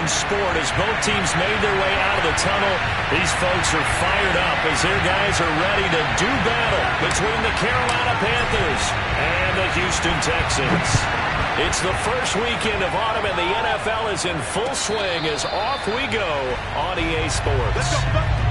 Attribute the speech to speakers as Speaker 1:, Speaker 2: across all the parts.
Speaker 1: in sport as both teams made their way out of the tunnel. These folks are fired up as their guys are ready to do battle between the Carolina Panthers and the Houston Texans. It's the first weekend of autumn, and the NFL is in full swing as off we go on EA Sports. Let's go.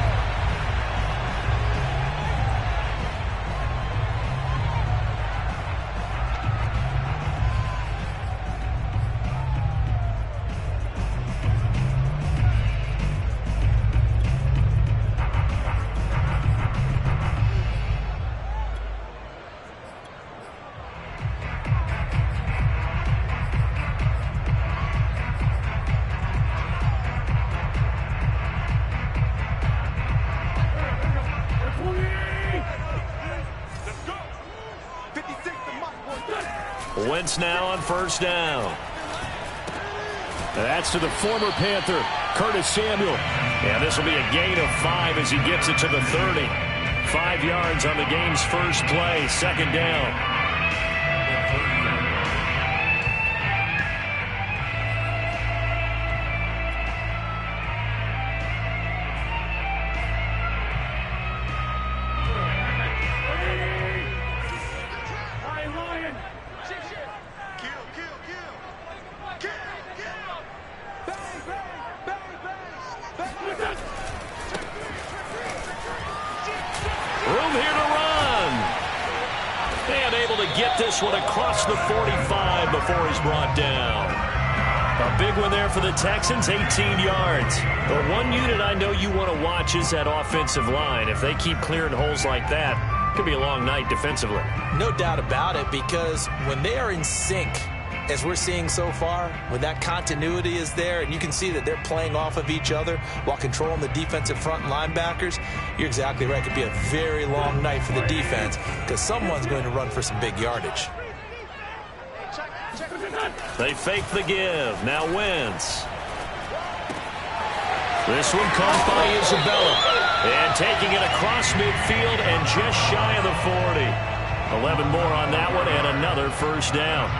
Speaker 1: Wentz now on first down. That's to the former Panther, Curtis Samuel. And this will be a gain of 5 as he gets it to the 30. 5 yards on the game's first play, second down. This one across the 45 before he's brought down. A big one there for the Texans, 18 yards. The one unit I know you want to watch is that offensive line. If they keep clearing holes like that, it could be a long night defensively.
Speaker 2: No doubt about it, because when they are in sync, as we're seeing so far, when that continuity is there and you can see that they're playing off of each other while controlling the defensive front linebackers, you're exactly right. It could be a very long night for the defense because someone's going to run for some big yardage.
Speaker 1: They fake the give. Now Wentz. This one caught by Isabella. And taking it across midfield and just shy of the 40. 11 more on that one and another first down.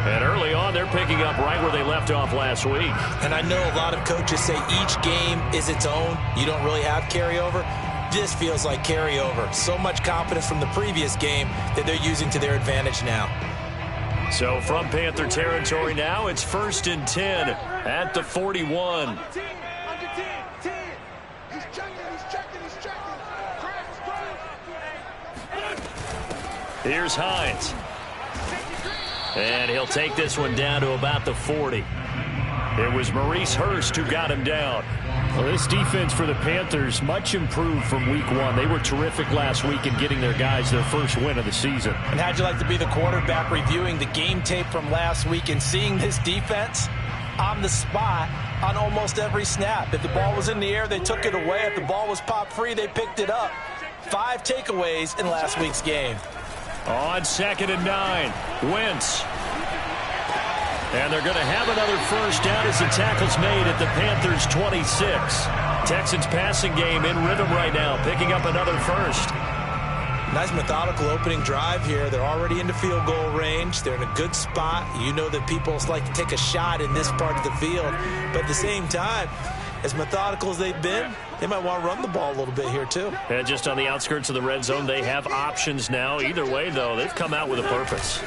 Speaker 1: And early on, they're picking up right where they left off last week.
Speaker 2: And I know a lot of coaches say each game is its own. You don't really have carryover. This feels like carryover. So much confidence from the previous game that they're using to their advantage now.
Speaker 1: So from Panther territory now, it's 1st and 10 at the 41. Here's Hines. And he'll take this one down to about the 40. It was Maurice Hurst who got him down.
Speaker 3: Well, this defense for the Panthers much improved from week 1. They were terrific last week in getting their guys their first win of the season.
Speaker 2: And how'd you like to be the quarterback reviewing the game tape from last week and seeing this defense on the spot on almost every snap? If the ball was in the air, they took it away. If the ball was popped free, they picked it up. 5 takeaways in last week's game.
Speaker 1: On 2nd and 9, Wentz. And they're going to have another first down as the tackle's made at the Panthers' 26. Texans passing game in rhythm right now, picking up another first.
Speaker 2: Nice methodical opening drive here. They're already into field goal range. They're in a good spot. You know that people like to take a shot in this part of the field. But at the same time, as methodical as they've been, they might want to run the ball a little bit here too.
Speaker 1: And just on the outskirts of the red zone, they have options now. Either way, though, they've come out with a purpose.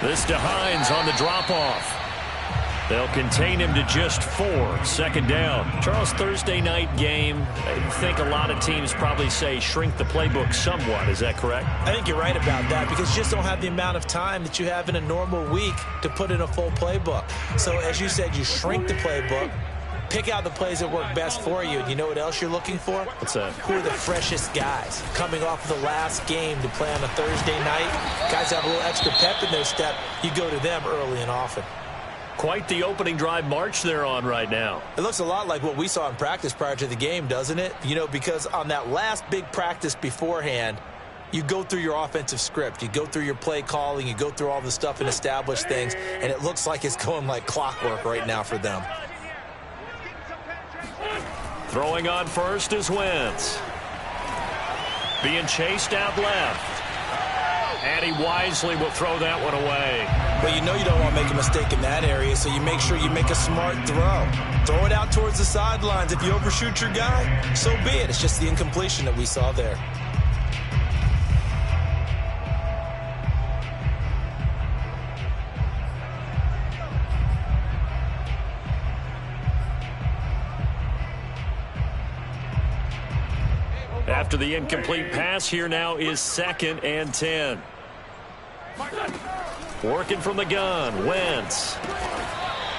Speaker 1: This to Hines on the drop-off. They'll contain him to just 4. 2nd down. Charles, Thursday night game, I think a lot of teams probably say shrink the playbook somewhat. Is that correct?
Speaker 2: I think you're right about that because you just don't have the amount of time that you have in a normal week to put in a full playbook. So as you said, you shrink the playbook, pick out the plays that work best for you. And you know what else you're looking for?
Speaker 1: What's that?
Speaker 2: Who are the freshest guys coming off of the last game to play on a Thursday night? Guys have a little extra pep in their step. You go to them early and often.
Speaker 1: Quite the opening drive march they're on right now.
Speaker 2: It looks a lot like what we saw in practice prior to the game, doesn't it? You know, because on that last big practice beforehand, you go through your offensive script. You go through your play calling. You go through all the stuff and establish things. And it looks like it's going like clockwork right now for them.
Speaker 1: Throwing on first is Wentz. Being chased out left. And he wisely will throw that one away.
Speaker 2: But you know you don't want to make a mistake in that area, so you make sure you make a smart throw. Throw it out towards the sidelines. If you overshoot your guy, so be it. It's just the incompletion that we saw there.
Speaker 1: After the incomplete pass, here now is 2nd and 10. Working from the gun, Wentz.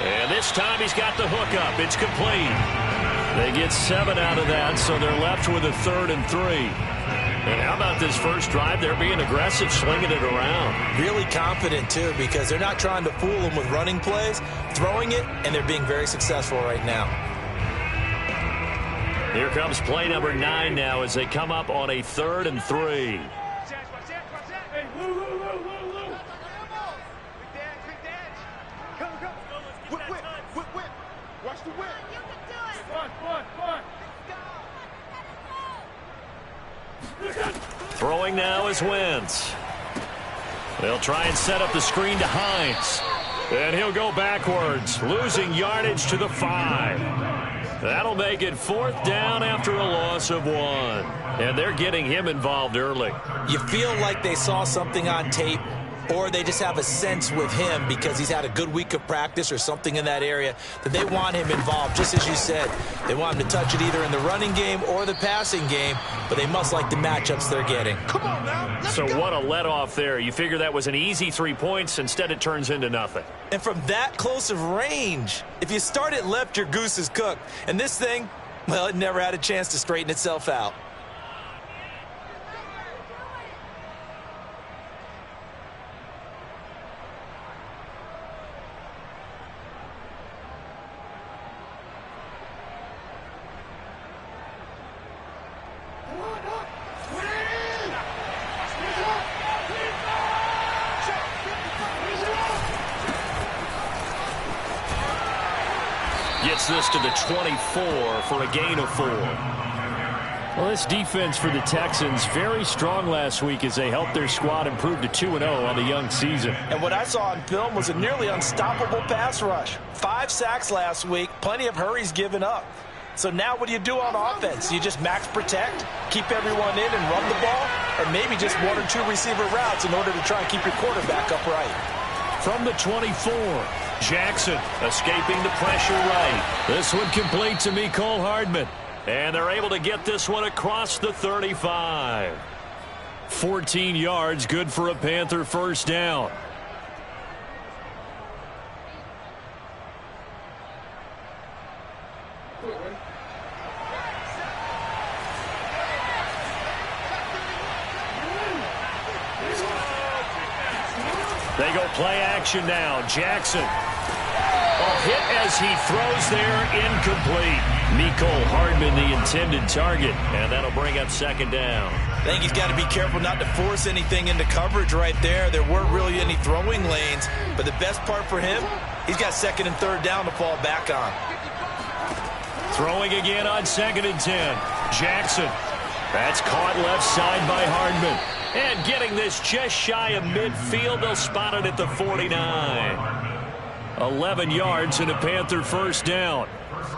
Speaker 1: And this time he's got the hook up. It's complete. They get 7 out of that, so they're left with a 3rd and 3. And how about this first drive? They're being aggressive, slinging it around.
Speaker 2: Really confident, too, because they're not trying to fool them with running plays, throwing it, and they're being very successful right now.
Speaker 1: Here comes play number 9 now as they come up on a 3rd and 3. Throwing now is Wentz. They'll try and set up the screen to Hines. And he'll go backwards, losing yardage to the 5. That'll make it 4th down after a loss of 1. And they're getting him involved early.
Speaker 2: You feel like they saw something on tape, or they just have a sense with him because he's had a good week of practice or something in that area that they want him involved, just as you said. They want him to touch it either in the running game or the passing game, but they must like the matchups they're getting.
Speaker 4: Come on now.
Speaker 1: So what a let-off there. You figure that was an easy 3 points. Instead, it turns into nothing.
Speaker 2: And from that close of range, if you start it left, your goose is cooked. And this thing, well, it never had a chance to straighten itself out.
Speaker 1: Gets this to the 24 for a gain of 4.
Speaker 3: Well, this defense for the Texans, very strong last week as they helped their squad improve to 2-0 on the young season.
Speaker 2: And what I saw on film was a nearly unstoppable pass rush. 5 sacks last week, plenty of hurries given up. So now what do you do on offense? You just max protect, keep everyone in and run the ball, or maybe just 1 or 2 receiver routes in order to try and keep your quarterback upright.
Speaker 1: From the 24, Jackson escaping the pressure right. This one complete to Mecole Hardman. And they're able to get this one across the 35. 14 yards, good for a Panther first down. They go play action now. Jackson. A hit as he throws there, incomplete. Mecole Hardman, the intended target, and that'll bring up 2nd down.
Speaker 2: I think he's got to be careful not to force anything into coverage right there. There weren't really any throwing lanes, but the best part for him, he's got 2nd and 3rd down to fall back on.
Speaker 1: Throwing again on 2nd and 10. Jackson. That's caught left side by Hardman. And getting this just shy of midfield, they'll spot it at the 49. 11 yards and a Panther first down.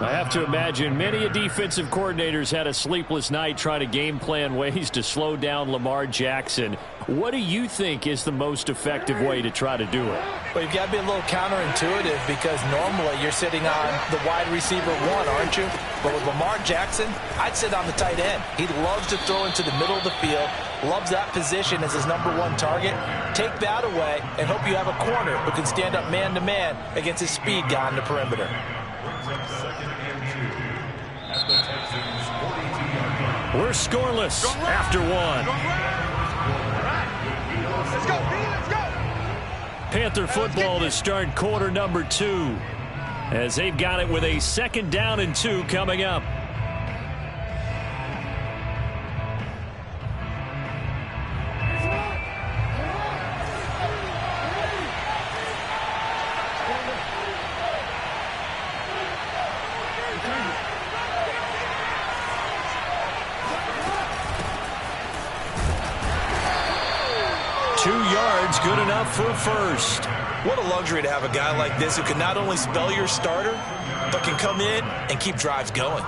Speaker 3: I have to imagine many defensive coordinators had a sleepless night trying to game plan ways to slow down Lamar Jackson. What do you think is the most effective way to try to do it?
Speaker 2: Well, you've got to be a little counterintuitive because normally you're sitting on the wide receiver 1, aren't you? But with Lamar Jackson, I'd sit on the tight end. He loves to throw into the middle of the field, loves that position as his #1 target. Take that away and hope you have a corner who can stand up man-to-man against his speed guy on the perimeter.
Speaker 1: We're scoreless after 1.
Speaker 4: Let's go, B, let's go.
Speaker 1: Panther football to start quarter number 2 as they've got it with a 2nd down and 2 coming up. yards, good enough for a first.
Speaker 2: What a luxury to have a guy like this who can not only spell your starter, but can come in and keep drives going.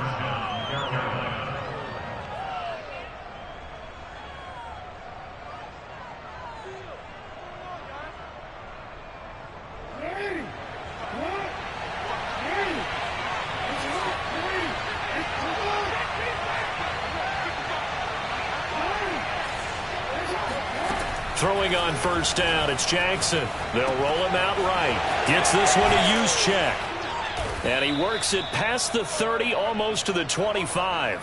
Speaker 1: Throwing on first down, it's Jackson. They'll roll him out right. Gets this one to Juszczyk. And he works it past the 30, almost to the 25.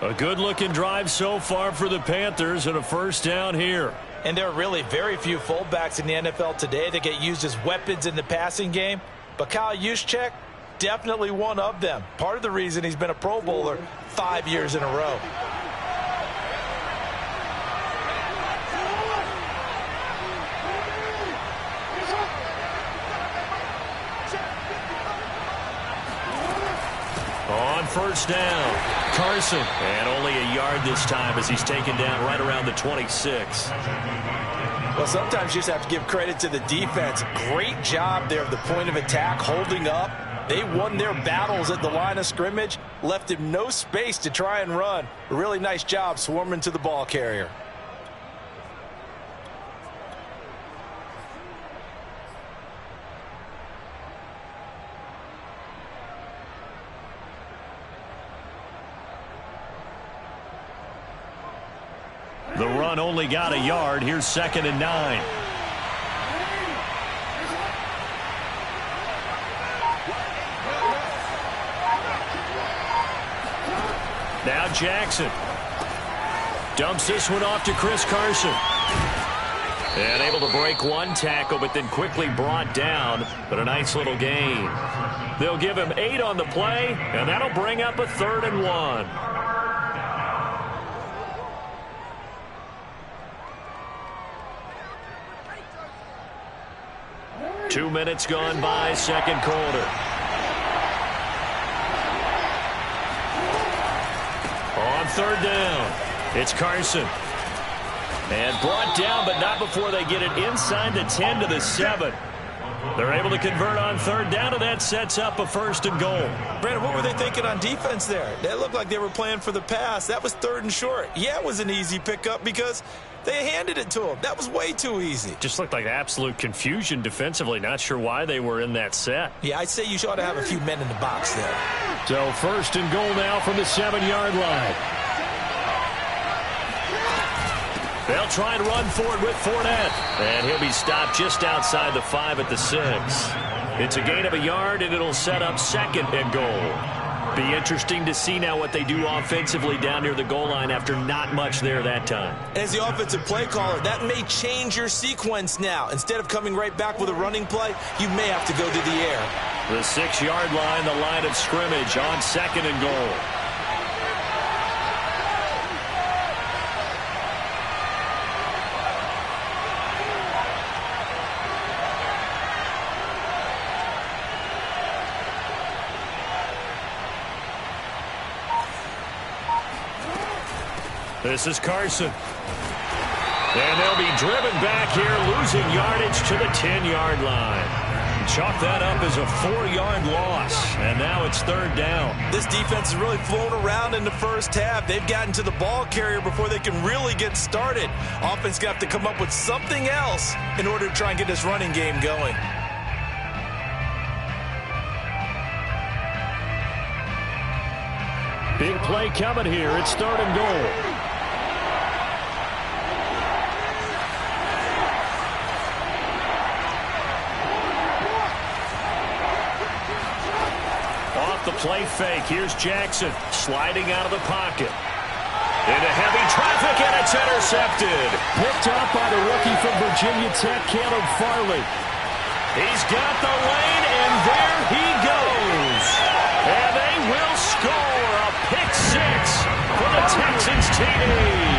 Speaker 1: A good-looking drive so far for the Panthers, and a first down here.
Speaker 2: And there are really very few fullbacks in the NFL today that get used as weapons in the passing game. But Kyle Juszczyk, definitely one of them. Part of the reason he's been a Pro Bowler 5 years in a row.
Speaker 1: On first down, Carson. And only a yard this time as he's taken down right around the 26.
Speaker 2: Well, sometimes you just have to give credit to the defense. Great job there at the point of attack, holding up. They won their battles at the line of scrimmage, left him no space to try and run. A really nice job swarming to the ball carrier.
Speaker 1: The run only got a yard. Here's 2nd and 9. Now Jackson. Dumps this one off to Chris Carson. And able to break one tackle, but then quickly brought down. But a nice little gain. They'll give him 8 on the play, and that'll bring up a 3rd and 1. 2 minutes gone by, second quarter. On third down, it's Carson. And brought down, but not before they get it inside the 10 to the 7. They're able to convert on third down, and that sets up a 1st and goal.
Speaker 2: Brandon, what were they thinking on defense there? They looked like they were playing for the pass. That was 3rd and short. Yeah, it was an easy pickup because they handed it to him. That was way too easy.
Speaker 1: Just looked like absolute confusion defensively. Not sure why they were in that set.
Speaker 2: Yeah, I'd say you ought to have a few men in the box there.
Speaker 1: So 1st and goal now from the 7-yard line. They'll try and run forward with Fournette. And he'll be stopped just outside the 5 at the 6. It's a gain of a yard, and it'll set up 2nd and goal. Be interesting to see now what they do offensively down near the goal line after not much there that time.
Speaker 2: As the offensive play caller, that may change your sequence now. Instead of coming right back with a running play, you may have to go to the air.
Speaker 1: The 6-yard line, the line of scrimmage on 2nd and goal. This is Carson. And they'll be driven back here, losing yardage to the 10-yard line. Chalk that up as a 4-yard loss, and now it's 3rd down.
Speaker 2: This defense has really flown around in the first half. They've gotten to the ball carrier before they can really get started. Offense got to come up with something else in order to try and get this running game going.
Speaker 1: Big play coming here. It's 3rd and goal. The play fake. Here's Jackson sliding out of the pocket. Into heavy traffic, and it's intercepted.
Speaker 3: Picked up by the rookie from Virginia Tech, Caleb Farley.
Speaker 1: He's got the lane, and there he goes. And they will score a pick 6 for the Texans TD.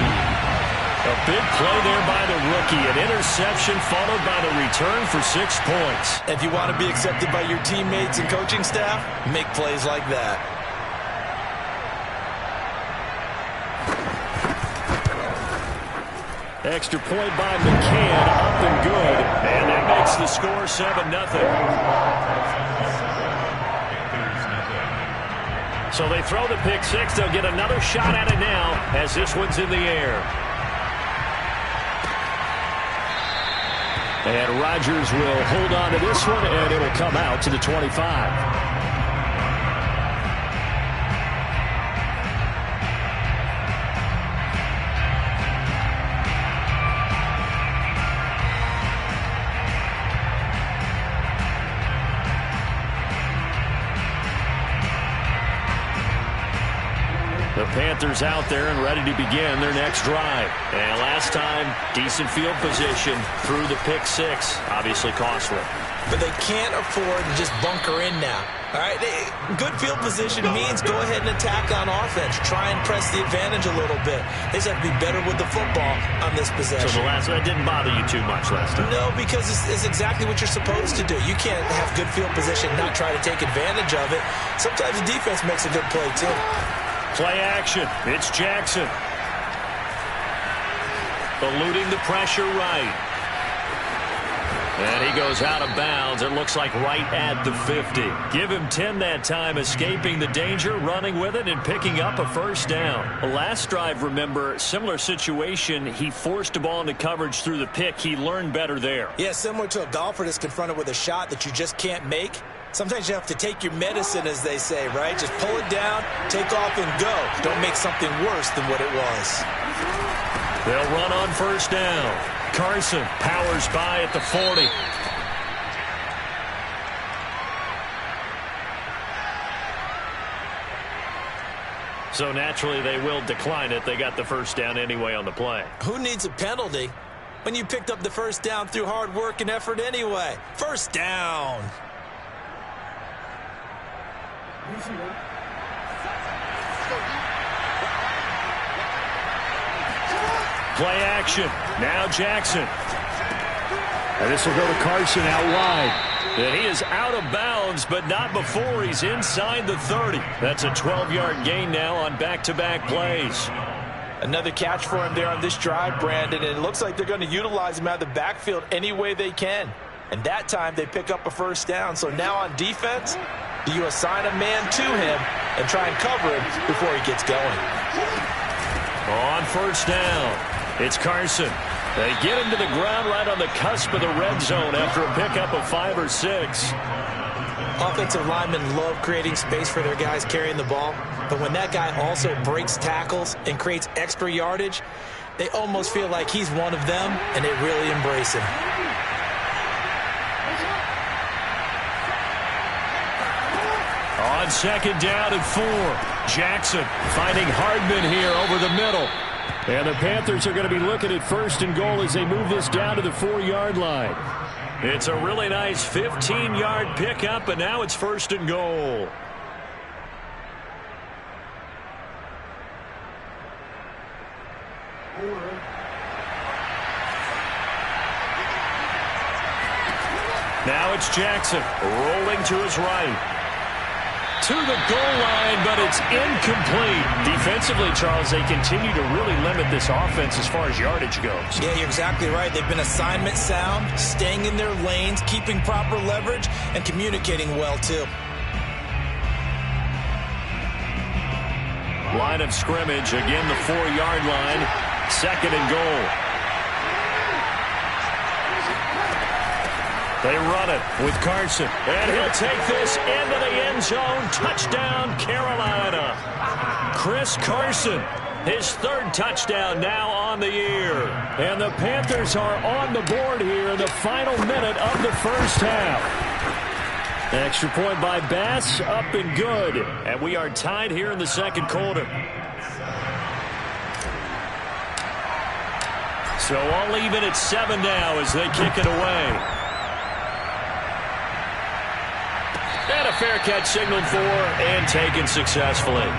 Speaker 1: A big play there by the rookie. An interception followed by the return for 6 points.
Speaker 2: If you want to be accepted by your teammates and coaching staff, make plays like that.
Speaker 3: Extra point by McCann, up and good.
Speaker 1: And that makes the score 7-0.
Speaker 3: So they throw the pick six. They'll get another shot at it now as this one's in the air. And Rodgers will hold on to this one, and it'll come out to the 25. The Panthers out there and ready to begin their next drive. And last time, decent field position through the pick six. Obviously costly.
Speaker 2: But they can't afford to just bunker in now. All right, good field position means go ahead and attack on offense. Try and press the advantage a little bit. They just have to be better with the football on this possession.
Speaker 3: So the last one didn't bother you too much last time?
Speaker 2: No, because it's exactly what you're supposed to do. You can't have good field position and not try to take advantage of it. Sometimes the defense makes a good play, too.
Speaker 1: Play action. It's Jackson. Eluding the pressure right.
Speaker 3: And he goes out of bounds. It looks like right at the 50.
Speaker 1: Give him 10 that time, escaping the danger, running with it, and picking up a first down.
Speaker 3: Last drive, remember, similar situation. He forced the ball into coverage through the pick. He learned better there.
Speaker 2: Yeah, similar to a golfer that's confronted with a shot that you just can't make. Sometimes you have to take your medicine, as they say, right? Just pull it down, take off, and go. Don't make something worse than what it was.
Speaker 1: They'll run on first down. Carson powers by at the 40.
Speaker 3: So naturally they will decline it. They got the first down anyway on the play.
Speaker 2: Who needs a penalty when you picked up the first down through hard work and effort anyway? First down.
Speaker 1: Play action. Now Jackson.
Speaker 3: And this will go to Carson out wide.
Speaker 1: And he is out of bounds, but not before he's inside the 30. That's a 12-yard gain now on back-to-back plays.
Speaker 2: Another catch for him there on this drive, Brandon, and it looks like they're going to utilize him out of the backfield any way they can. And that time they pick up a first down. So now on defense, do you assign a man to him and try and cover him before he gets going?
Speaker 1: On first down, it's Carson. They get him to the ground right on the cusp of the red zone after a pickup of 5 or 6.
Speaker 2: Offensive linemen love creating space for their guys carrying the ball. But when that guy also breaks tackles and creates extra yardage, they almost feel like he's one of them, and they really embrace him.
Speaker 1: On second down and 4, Jackson finding Hardman here over the middle.
Speaker 3: And the Panthers are going to be looking at first and goal as they move this down to the 4-yard line.
Speaker 1: It's a really nice 15-yard pickup, and now it's first and goal. Now it's Jackson rolling to his right. To the goal line, but it's incomplete.
Speaker 3: Defensively, Charles, they continue to really limit this offense as far as yardage goes.
Speaker 2: Yeah, you're exactly right. They've been assignment sound, staying in their lanes, keeping proper leverage, and communicating well, too.
Speaker 1: Line of scrimmage, again the 4-yard line. Second and goal. They run it with Carson. And he'll take this into the end zone. Touchdown, Carolina. Chris Carson, his third touchdown now on the year.
Speaker 3: And the Panthers are on the board here in the final minute of the first half. Extra point by Bass, up and good.
Speaker 1: And we are tied here in the second quarter. So all even at 7 now as they kick it away. And a fair catch signaled for and taken successfully.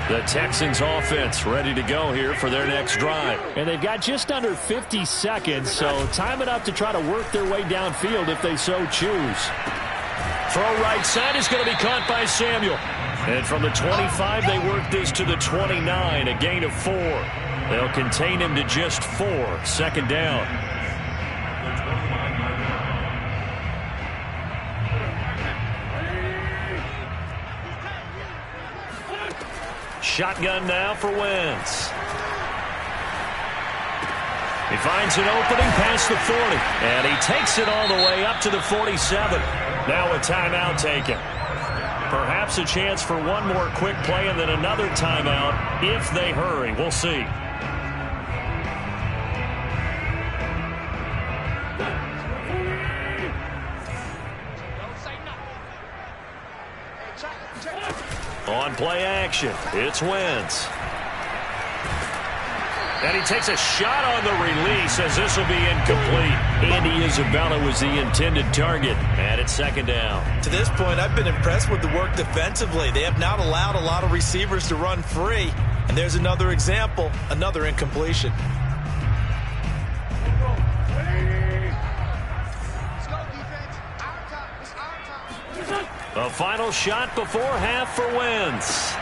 Speaker 3: The Texans offense ready to go here for their next drive. And they've got just under 50 seconds, so time enough to try to work their way downfield if they so choose. Throw right side is going to be caught by Samuel. And from the 25, they work this to the 29, a gain of 4. They'll contain him to just 4, second down. Shotgun now for Wentz. He finds an opening past the 40, and he takes it all the way up to the 47. Now a timeout taken. Perhaps a chance for one more quick play and then another timeout if they hurry. We'll see. On play action, it's Wentz. And he takes a shot on the release as this will be incomplete. Andy Isabella was the intended target, and it's second down.
Speaker 2: To this point, I've been impressed with the work defensively. They have not allowed a lot of receivers to run free. And there's another example, another incompletion.
Speaker 1: The final shot before half for Wentz.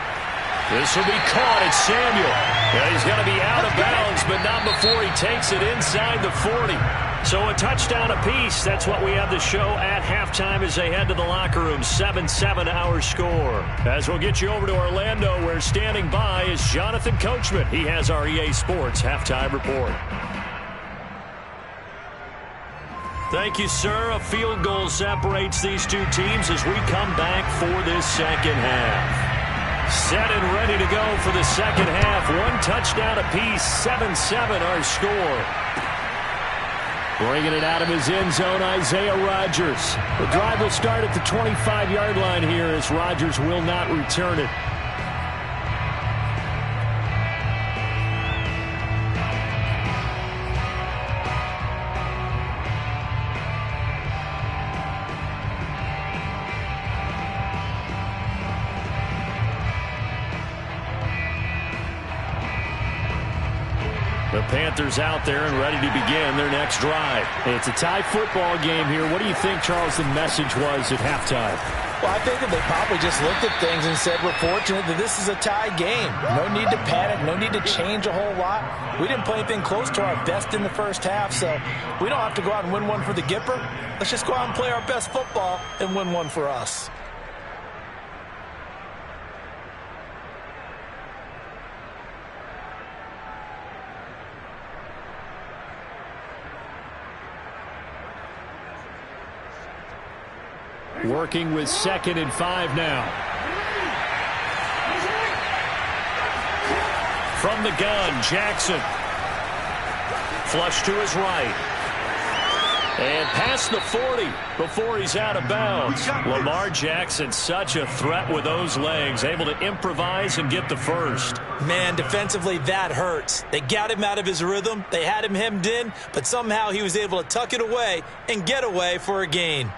Speaker 1: This will be caught at Samuel. Yeah, he's going to be out of bounds, but not before he takes it inside the 40. So a touchdown apiece. That's what we have to show at halftime as they head to the locker room. 7-7 our score. As we'll get you over to Orlando, where standing by is Jonathan Coachman. He has our EA Sports halftime report. Thank you, sir. A field goal separates these two teams as we come back for this second half. Set and ready to go for the second half. One touchdown apiece, 7-7 our score. Bringing it out of his end zone, Isaiah Rodgers. The drive will start at the 25-yard line here as Rodgers will not return it. The Panthers out there and ready to begin their next drive. It's a tie football game here. What do you think, Charles, the message was at halftime?
Speaker 2: Well, I think that they probably just looked at things and said, we're fortunate that this is a tie game. No need to panic, no need to change a whole lot. We didn't play anything close to our best in the first half, so we don't have to go out and win one for the Gipper. Let's just go out and play our best football and win one for us.
Speaker 3: Working with 2nd and 5 now.
Speaker 1: From the gun, Jackson. Flush to his right. And past the 40 before he's out of bounds. Lamar Jackson, such a threat with those legs, able to improvise and get the first.
Speaker 2: Man, defensively, that hurts. They got him out of his rhythm. They had him hemmed in, but somehow he was able to tuck it away and get away for a gain.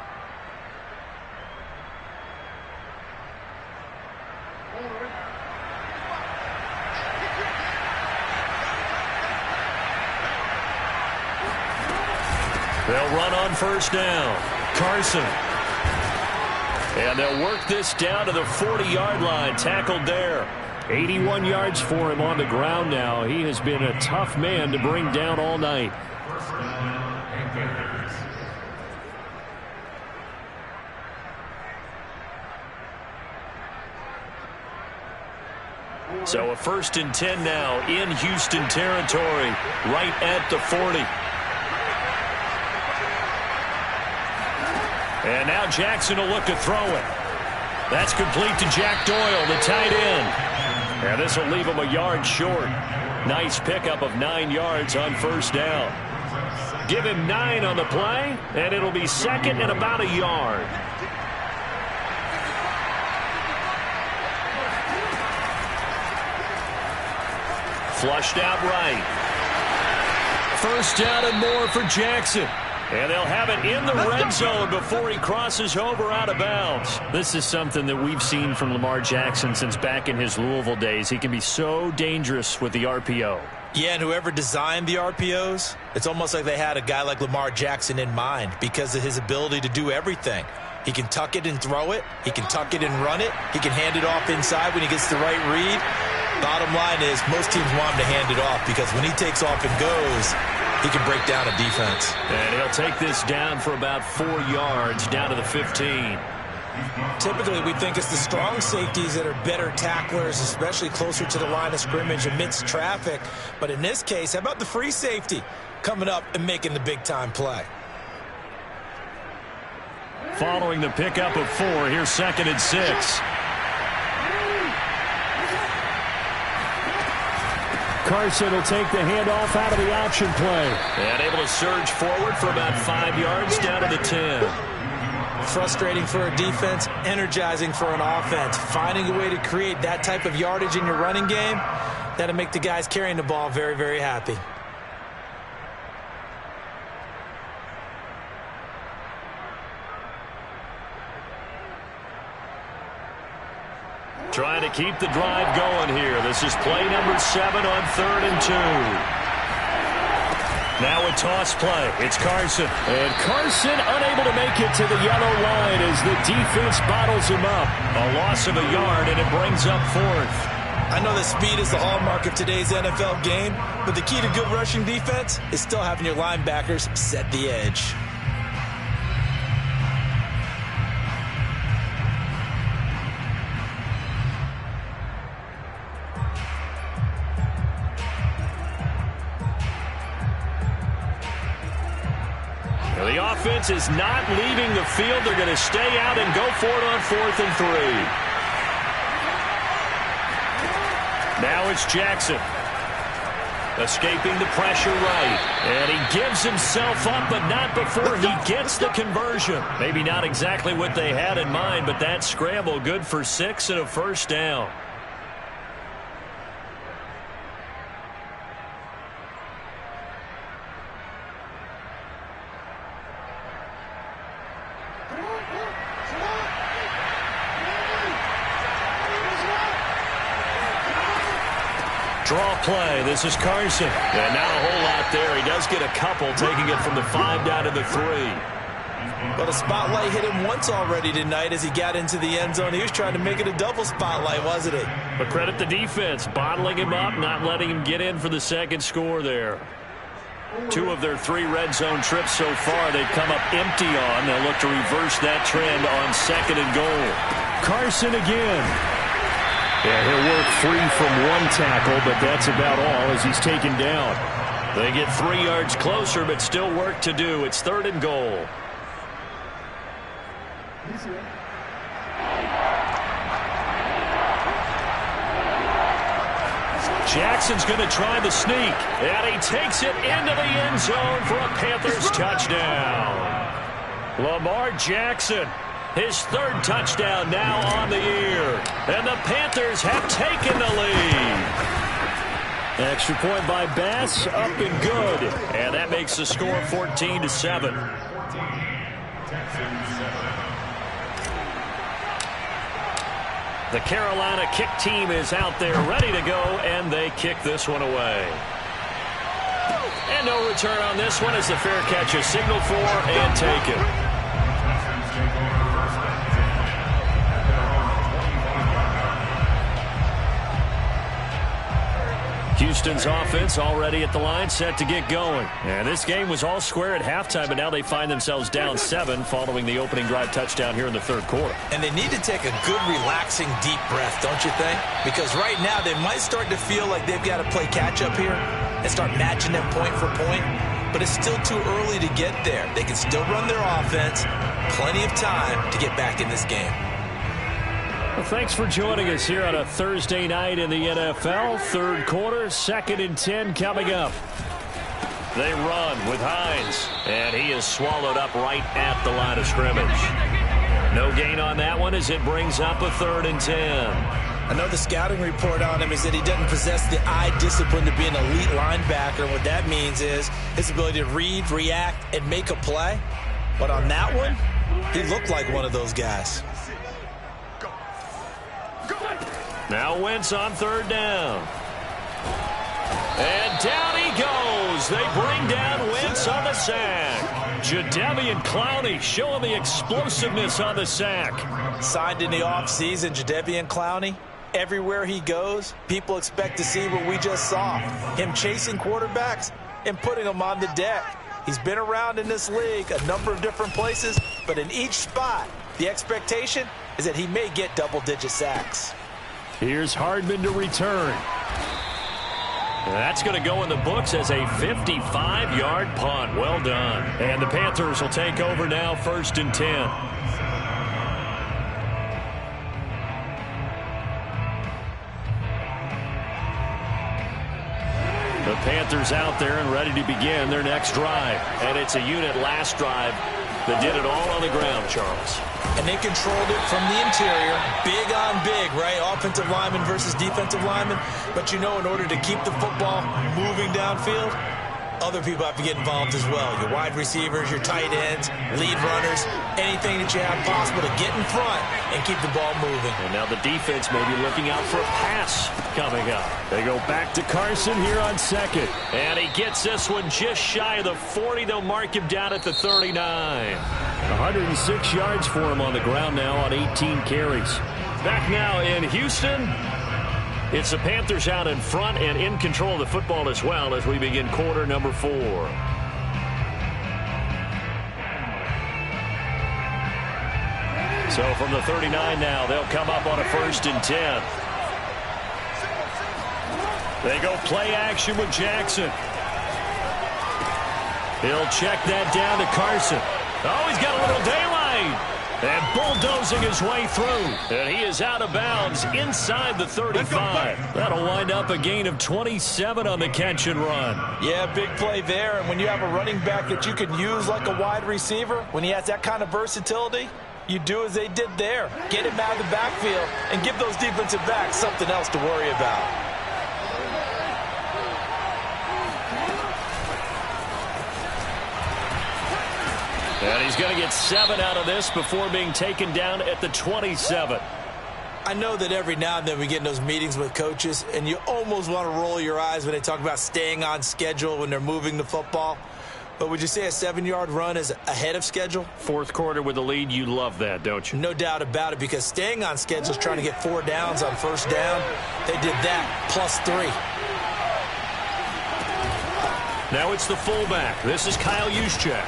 Speaker 1: They'll run on first down. Carson. And they'll work this down to the 40-yard line. Tackled there.
Speaker 3: 81 yards for him on the ground now. He has been a tough man to bring down all night.
Speaker 1: So a 1st and 10 now in Houston territory, right at the 40. And now Jackson will look to throw it. That's complete to Jack Doyle, the tight end. And this will leave him a yard short. Nice pickup of 9 yards on first down. Give him 9 on the play, and it'll be 2nd and about a yard. Flushed out right. First down and more for Jackson.
Speaker 3: And they'll have it in the red zone before he crosses over out of bounds. This is something that we've seen from Lamar Jackson since back in his Louisville days. He can be so dangerous with the RPO.
Speaker 2: Yeah, and whoever designed the RPOs, it's almost like they had a guy like Lamar Jackson in mind because of his ability to do everything. He can tuck it and throw it. He can tuck it and run it. He can hand it off inside when he gets the right read. Bottom line is most teams want him to hand it off because when he takes off and goes, he can break down a defense.
Speaker 3: And he'll take this down for about 4 yards, down to the 15.
Speaker 2: Typically, we think it's the strong safeties that are better tacklers, especially closer to the line of scrimmage amidst traffic. But in this case, how about the free safety coming up and making the big-time play?
Speaker 3: Following the pickup of 4, here's 2nd and 6. Carson will take the handoff out of the option play. And able to surge forward for about 5 yards down to the 10.
Speaker 2: Frustrating for a defense, energizing for an offense. Finding a way to create that type of yardage in your running game, that'll make the guys carrying the ball very, very happy.
Speaker 3: Trying to keep the drive going here. This is play number 7 on 3rd and 2. Now a toss play. It's Carson. And Carson unable to make it to the yellow line as the defense bottles him up. A loss of a yard, and it brings up 4th.
Speaker 2: I know that speed is the hallmark of today's NFL game, but the key to good rushing defense is still having your linebackers set the edge.
Speaker 3: The offense is not leaving the field. They're going to stay out and go for it on 4th and 3. Now it's Jackson. Escaping the pressure right. And he gives himself up, but not before he gets the conversion. Maybe not exactly what they had in mind, but that scramble good for 6 and a first down. Draw play. This is Carson. And not a whole lot there. He does get a couple, taking it from the 5 down to the 3.
Speaker 2: But a spotlight hit him once already tonight as he got into the end zone. He was trying to make it a double spotlight, wasn't he?
Speaker 3: But credit the defense, bottling him up, not letting him get in for the second score there. 2 of their 3 red zone trips so far, they've come up empty on. They'll look to reverse that trend on 2nd and goal. Carson again. Yeah, he'll work free from 1 tackle, but that's about all as he's taken down. They get 3 yards closer, but still work to do. It's 3rd and goal. Jackson's going to try the sneak, and he takes it into the end zone for a Panthers touchdown. Lamar Jackson, his 3rd touchdown now on the year, and the Panthers have taken the lead. Extra point by Bass, up and good, and that makes the score 14-7. The Carolina kick team is out there ready to go, and they kick this one away. And no return on this one as the fair catch is signaled for and taken. Houston's offense already at the line, set to get going. And this game was all square at halftime, but now they find themselves down 7 following the opening drive touchdown here in the 3rd quarter.
Speaker 2: And they need to take a good, relaxing, deep breath, don't you think? Because right now they might start to feel like they've got to play catch-up here and start matching them point for point. But it's still too early to get there. They can still run their offense. Plenty of time to get back in this game.
Speaker 3: Well, thanks for joining us here on a Thursday night in the NFL. 3rd quarter, 2nd and 10 coming up. They run with Hines, and he is swallowed up right at the line of scrimmage. No gain on that one as it brings up a 3rd and 10.
Speaker 2: I know the scouting report on him is that he doesn't possess the eye discipline to be an elite linebacker. And what that means is his ability to read, react, and make a play. But on that one, he looked like one of those guys.
Speaker 3: Now Wentz on third down. And down he goes. They bring down Wentz on the sack. Jadeveon Clowney showing the explosiveness on the sack.
Speaker 2: Signed in the offseason, Jadeveon Clowney. Everywhere he goes, people expect to see what we just saw. Him chasing quarterbacks and putting them on the deck. He's been around in this league a number of different places, but in each spot, the expectation is that he may get double-digit sacks.
Speaker 3: Here's Hardman to return. That's going to go in the books as a 55-yard punt. Well done. And the Panthers will take over now, 1st and 10. The Panthers out there and ready to begin their next drive. And it's a unit last drive that did it all on the ground, Charles.
Speaker 2: And they controlled it from the interior. Big on big, right? Offensive lineman versus defensive lineman. But you know, in order to keep the football moving downfield, other people have to get involved as well. Your wide receivers, your tight ends, lead runners, anything that you have possible to get in front and keep the ball moving.
Speaker 3: And now the defense may be looking out for a pass coming up. They go back to Carson here on second. And he gets this one just shy of the 40. They'll mark him down at the 39. 106 yards for him on the ground now on 18 carries. Back now in Houston. It's the Panthers out in front and in control of the football as well as we begin quarter number 4. So from the 39 now, they'll come up on a 1st and 10. They go play action with Jackson. He'll check that down to Carson. Oh, he's got a little daylight. And bulldozing his way through. And he is out of bounds inside the 35. That'll wind up a gain of 27 on the catch and run.
Speaker 2: Yeah, big play there. And when you have a running back that you can use like a wide receiver, when he has that kind of versatility, you do as they did there. Get him out of the backfield and give those defensive backs something else to worry about.
Speaker 3: And he's going to get 7 out of this before being taken down at the 27.
Speaker 2: I know that every now and then we get in those meetings with coaches, and you almost want to roll your eyes when they talk about staying on schedule when they're moving the football. But would you say a 7-yard run is ahead of schedule?
Speaker 3: Fourth quarter with the lead, you love that, don't you?
Speaker 2: No doubt about it, because staying on schedule is trying to get 4 downs on first down. They did that, plus 3.
Speaker 3: Now it's the fullback. This is Kyle Juszczyk.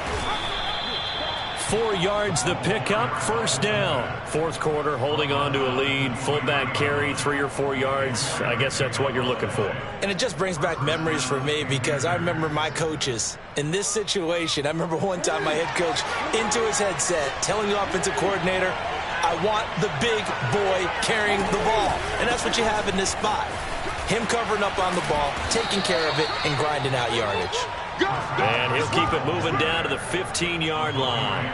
Speaker 3: 4 yards the pickup, first down. Fourth quarter, holding on to a lead. Fullback carry, 3 or 4 yards. I guess that's what you're looking for.
Speaker 2: And it just brings back memories for me, because I remember my coaches in this situation. I remember one time my head coach into his headset telling the offensive coordinator, I want the big boy carrying the ball. And that's what you have in this spot. Him covering up on the ball, taking care of it, and grinding out yardage.
Speaker 3: And he'll keep it moving down to the 15-yard line.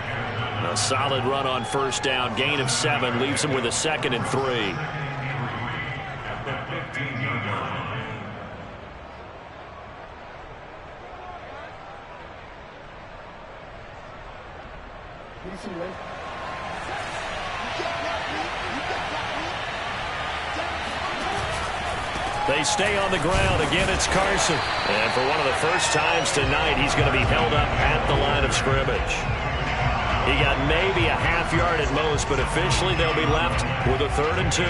Speaker 3: A solid run on first down. Gain of 7 leaves him with a 2nd and 3. They stay on the ground. Again, it's Carson. And for one of the first times tonight, he's going to be held up at the line of scrimmage. He got maybe a half yard at most, but officially they'll be left with a 3rd and 2.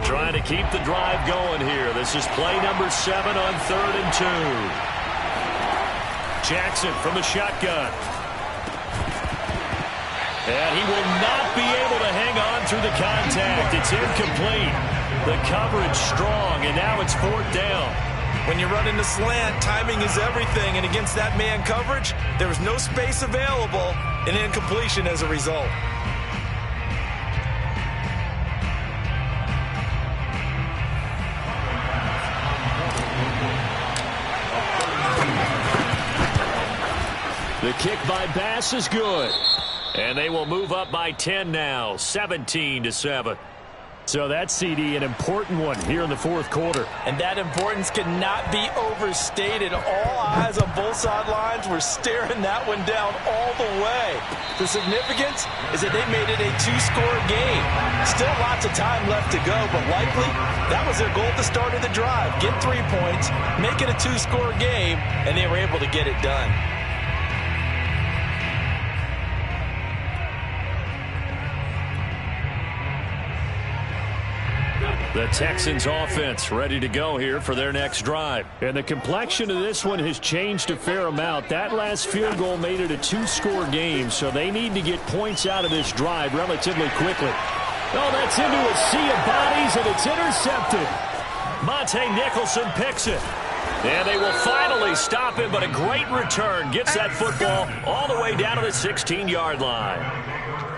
Speaker 3: Trying to keep the drive going here. This is play number 7 on 3rd and 2. Jackson from the shotgun. And he will not be able to hang on through the contact. It's incomplete. The coverage strong, and now it's 4th down.
Speaker 2: When you're running the slant, timing is everything, and against that man coverage, there was no space available, and incompletion as a result.
Speaker 3: kick by Bass is good. And they will move up by 10 now, 17-7. So that's, CD, an important one here in the fourth quarter.
Speaker 2: And that importance cannot be overstated. All eyes on both sidelines were staring that one down all the way. The significance is that they made it a two-score game. Still lots of time left to go, but likely that was their goal at the start of the drive. Get 3 points, make it a two-score game, and they were able to get it done.
Speaker 3: The Texans offense ready to go here for their next drive. And the complexion of this one has changed a fair amount. That last field goal made it a two-score game, so they need to get points out of this drive relatively quickly. Oh, that's into a sea of bodies, and it's intercepted.
Speaker 1: Monte Nicholson picks it. And they will finally stop him, but a great return. Gets that football all the way down to the 16-yard line.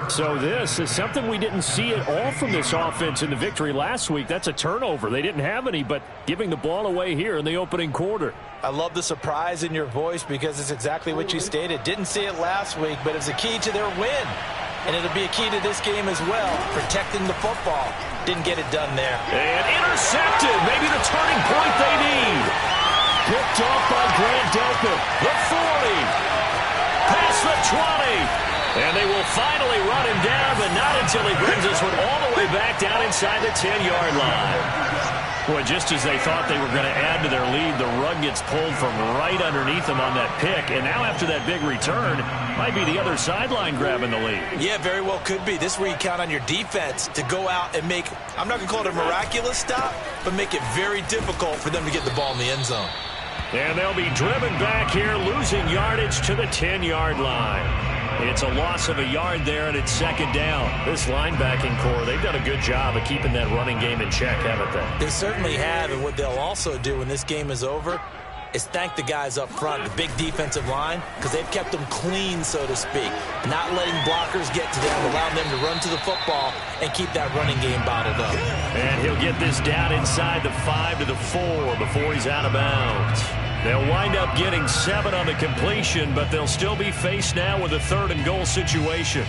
Speaker 3: So this is something we didn't see at all from this offense in the victory last week. That's a turnover. They didn't have any, but giving the ball away here in the opening quarter.
Speaker 2: I love the surprise in your voice because it's exactly what you stated. Didn't see it last week, but it's a key to their win. And it'll be a key to this game as well, protecting the football. Didn't get it done there.
Speaker 1: And intercepted. Maybe the turning point they need.
Speaker 3: Picked off by Grant Delpit.
Speaker 1: The 40. Past the 20. And they will finally run him down, but not until he brings this one all the way back down inside the 10-yard line. Boy, just as they thought they were going to add to their lead, the rug gets pulled from right underneath them on that pick. And now after that big return, might be the other sideline grabbing the lead.
Speaker 2: Yeah, very well could be. This is where you count on your defense to go out and make, I'm not going to call it a miraculous stop, but make it very difficult for them to get the ball in the end zone.
Speaker 1: And they'll be driven back here, losing yardage to the 10-yard line. It's a loss of a yard there, and it's second down. This linebacking core, they've done a good job of keeping that running game in check, haven't they?
Speaker 2: They certainly have, and what they'll also do when this game is over is thank the guys up front, the big defensive line, because they've kept them clean, so to speak. Not letting blockers get to them, allowing them to run to the football and keep that running game bottled up.
Speaker 1: And he'll get this down inside the 5 to the 4 before he's out of bounds. They'll wind up getting 7 on the completion, but they'll still be faced now with a 3rd and goal situation.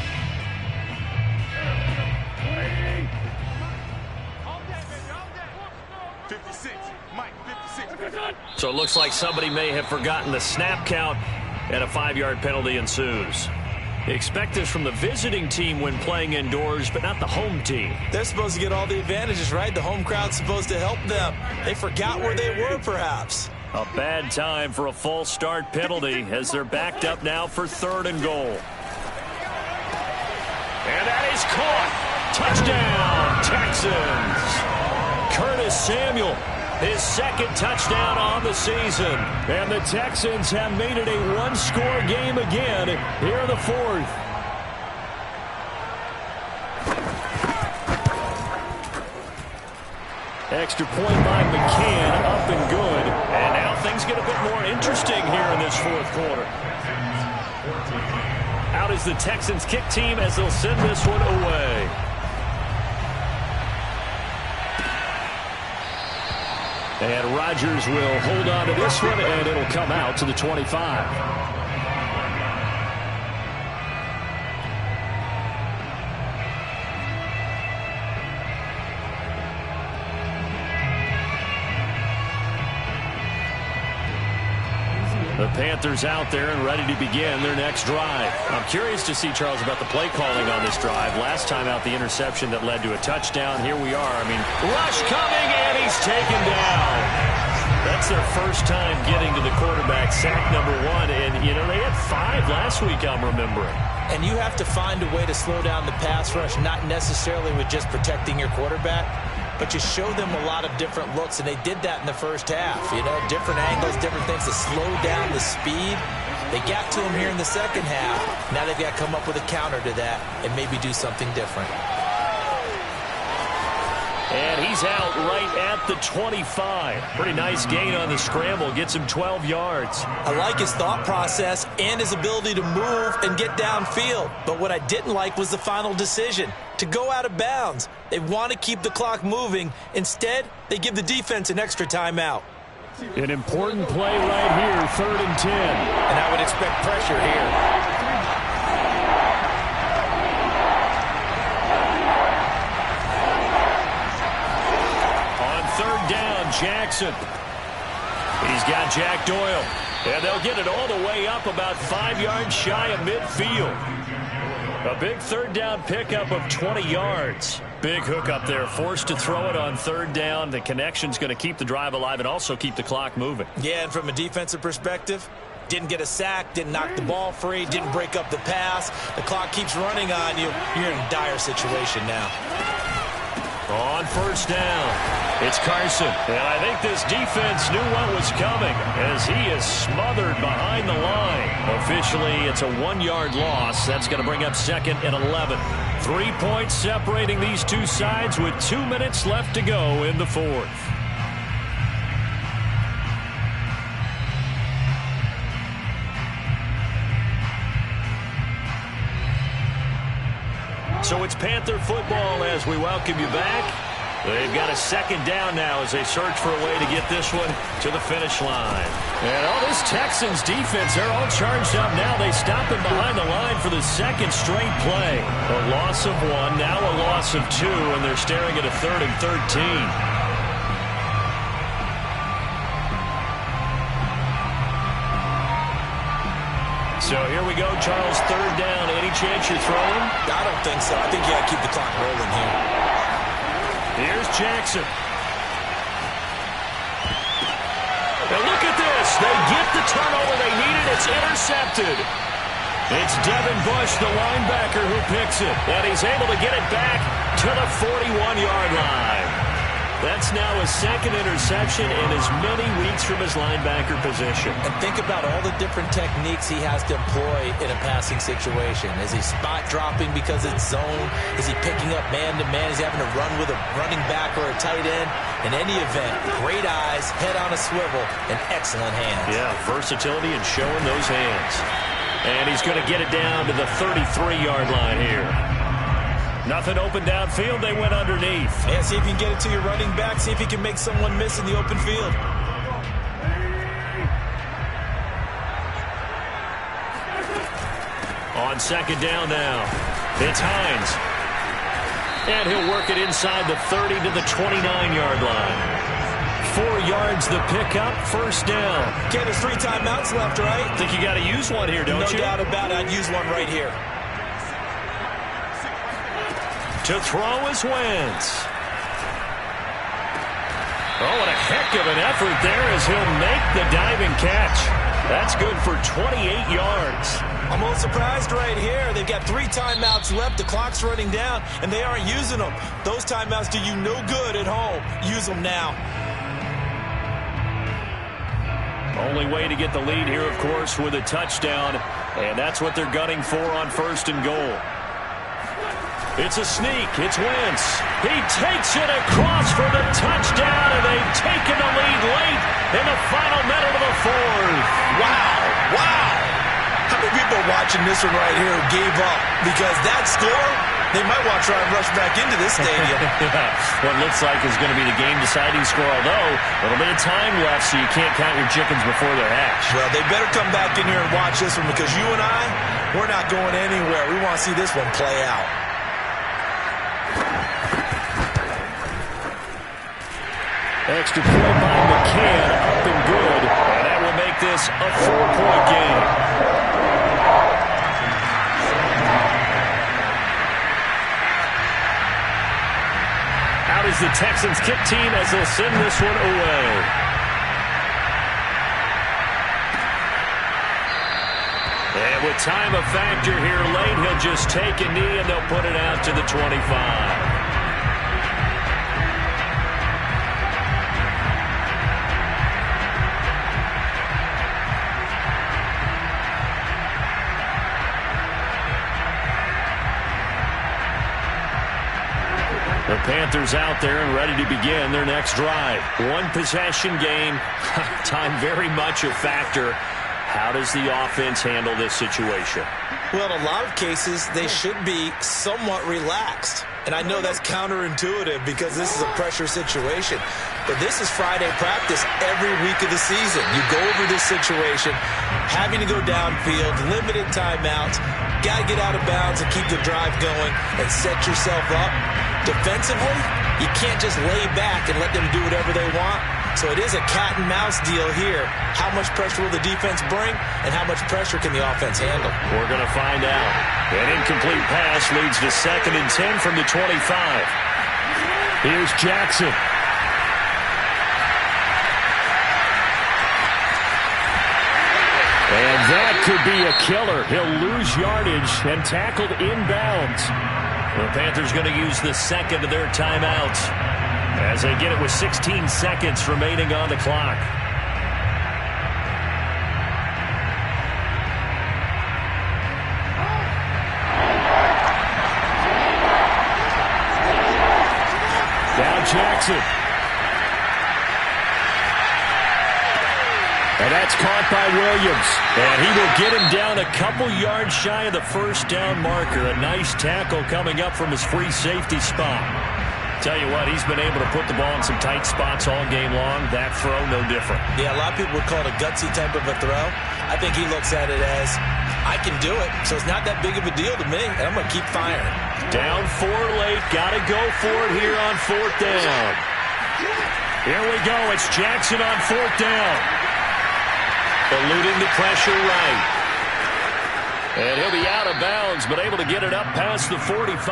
Speaker 1: So it looks like somebody may have forgotten the snap count, and a 5-yard penalty ensues. Expect this from the visiting team when playing indoors, but not the home team.
Speaker 2: They're supposed to get all the advantages, right? The home crowd's supposed to help them. They forgot where they were, perhaps.
Speaker 1: A bad time for a false start penalty as they're backed up now for 3rd and goal. And that is caught. Touchdown, Texans. Curtis Samuel, his 2nd touchdown on the season. And the Texans have made it a one-score game again here in the 4th. Extra point by McCann, up and good. And now things get a bit more interesting here in this 4th quarter. Out is the Texans kick team as they'll send this one away. And Rodgers will hold on to this one, and it'll come out to the 25. The Panthers out there and ready to begin their next drive. I'm curious to see, Charles, about the play calling on this drive. Last time out, the interception that led to a touchdown. Here we are. I mean, rush coming, and he's taken down. That's their first time getting to the quarterback, sack number 1. And, you know, they had 5 last week, I'm remembering.
Speaker 2: And you have to find a way to slow down the pass rush, not necessarily with just protecting your quarterback, but you show them a lot of different looks, and they did that in the first half. You know, different angles, different things to slow down the speed. They got to him here in the second half. Now they've got to come up with a counter to that and maybe do something different.
Speaker 1: And he's out right at the 25. Pretty nice gain on the scramble. Gets him 12 yards.
Speaker 2: I like his thought process and his ability to move and get downfield. But what I didn't like was the final decision, to go out of bounds. They want to keep the clock moving. Instead, they give the defense an extra timeout.
Speaker 3: An important play right here, 3rd and 10.
Speaker 2: And I would expect pressure here.
Speaker 3: On 3rd down, Jackson. He's got Jack Doyle. And they'll get it all the way up about 5 yards shy of midfield. A big 3rd down pickup of 20 yards. Big hook up there, forced to throw it on 3rd down. The connection's going to keep the drive alive and also keep the clock moving.
Speaker 2: Yeah, and from a defensive perspective, didn't get a sack, didn't knock the ball free, didn't break up the pass. The clock keeps running on you. You're in a dire situation now.
Speaker 3: On 1st down, it's Carson. And I think this defense knew what was coming as he is smothered behind the line. Officially, it's a 1-yard loss. That's going to bring up 2nd and 11. 3 points separating these two sides with 2 minutes left to go in the 4th. So it's Panther football as we welcome you back. They've got a 2nd down now as they search for a way to get this one to the finish line. And all this Texans defense, they're all charged up now. They stop him behind the line for the 2nd straight play. A loss of 1, now a loss of 2, and they're staring at a 3rd and 13. So here we go, Charles, 3rd down. Any chance you're throwing?
Speaker 2: I don't think so. I think you got to keep the clock rolling here.
Speaker 3: Here's Jackson. And look at this. They get the turnover they needed. It's intercepted. It's Devin Bush, the linebacker, who picks it. And he's able to get it back to the 41-yard line. That's now his 2nd interception in as many weeks from his linebacker position.
Speaker 2: And think about all the different techniques he has to employ in a passing situation. Is he spot dropping because it's zone? Is he picking up man-to-man? Is he having to run with a running back or a tight end? In any event, great eyes, head on a swivel, and excellent hands.
Speaker 3: Yeah, versatility and showing those hands. And he's going to get it down to the 33-yard line here. Nothing open downfield. They went underneath.
Speaker 2: Yeah, see if you can get it to your running back. See if you can make someone miss in the open field.
Speaker 3: On 2nd down now, it's Hines. And he'll work it inside the 30 to the 29-yard line. 4 yards the pickup, 1st down.
Speaker 2: Okay, there's 3 timeouts left, right?
Speaker 3: Think you got to use one here, don't you?
Speaker 2: No doubt about it. I'd use one right here.
Speaker 3: To throw is Wentz. Oh, what a heck of an effort there as he'll make the diving catch. That's good for 28 yards.
Speaker 2: I'm a little surprised right here. They've got 3 timeouts left. The clock's running down, and they aren't using them. Those timeouts do you no good at home. Use them now.
Speaker 3: Only way to get the lead here, of course, with a touchdown. And that's what they're gunning for on 1st and goal. It's a sneak. It's Wentz. He takes it across for the touchdown, and they've taken the lead late in the final minute of the 4th.
Speaker 2: Wow. Wow. How many people are watching this one right here who gave up? Because that score, they might want to try and rush back into this stadium.
Speaker 3: Yeah. What looks like is going to be the game-deciding score, although a little bit of time left, so you can't count your chickens before they're hatched.
Speaker 2: Well, they better come back in here and watch this one because you and I, we're not going anywhere. We want to see this one play out.
Speaker 3: Extra point by McCann, up and good. And that will make this a 4-point game. Out is the Texans kick team as they'll send this one away. And with time a factor here late, he'll just take a knee and they'll put it out to the 25. The Panthers out there and ready to begin their next drive. One possession game. Time very much a factor. How does the offense handle this situation?
Speaker 2: Well, in a lot of cases, they should be somewhat relaxed. And I know that's counterintuitive because this is a pressure situation. But this is Friday practice every week of the season. You go over this situation, having to go downfield, limited timeouts, got to get out of bounds and keep the drive going and set yourself up. Defensively, you can't just lay back and let them do whatever they want. So it is a cat and mouse deal here. How much pressure will the defense bring, and how much pressure can the offense handle?
Speaker 3: We're going to find out. An incomplete pass leads to 2nd and 10 from the 25. Here's Jackson. And that could be a killer. He'll lose yardage and tackled inbounds. The Panthers going to use the second of their timeouts as they get it with 16 seconds remaining on the clock. Now Jackson. And that's caught by Williams. And he will get him down a couple yards shy of the first down marker. A nice tackle coming up from his free safety spot. Tell you what, he's been able to put the ball in some tight spots all game long. That throw, no different.
Speaker 2: Yeah, a lot of people would call it a gutsy type of a throw. I think he looks at it as, I can do it, so it's not that big of a deal to me, and I'm going to keep firing.
Speaker 3: Down 4 late, got to go for it here on 4th down. Here we go, it's Jackson on 4th down. Eluding the pressure right. And he'll be out of bounds, but able to get it up past the 45.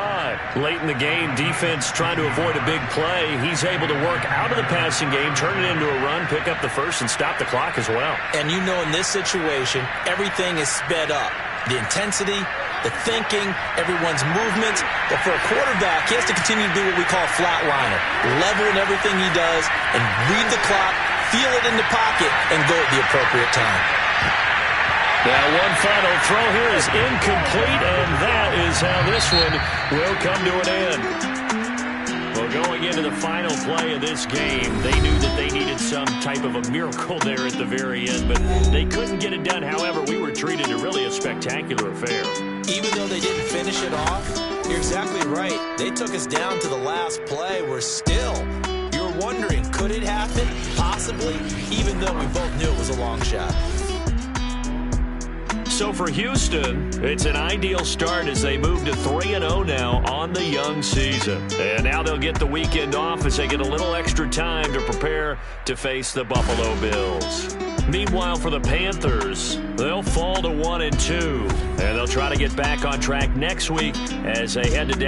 Speaker 3: Late in the game, defense trying to avoid a big play. He's able to work out of the passing game, turn it into a run, pick up the first, and stop the clock as well.
Speaker 2: And you know in this situation, everything is sped up. The intensity, the thinking, everyone's movements. But for a quarterback, he has to continue to do what we call a flatliner. Level in everything he does and read the clock, feel it in the pocket, and go at the appropriate time.
Speaker 3: Now one final throw here is incomplete, and that is how this one will come to an end. Well, going into the final play of this game, they knew that they needed some type of a miracle there at the very end, but they couldn't get it done. However, we were treated to really a spectacular affair.
Speaker 2: Even though they didn't finish it off, you're exactly right. They took us down to the last play. We're still, you're wondering, could it happen? Possibly, even though we both knew it was a long shot.
Speaker 3: So for Houston, it's an ideal start as they move to 3-0 now on the young season. And now they'll get the weekend off as they get a little extra time to prepare to face the Buffalo Bills. Meanwhile, for the Panthers, they'll fall to 1-2. And they'll try to get back on track next week as they head to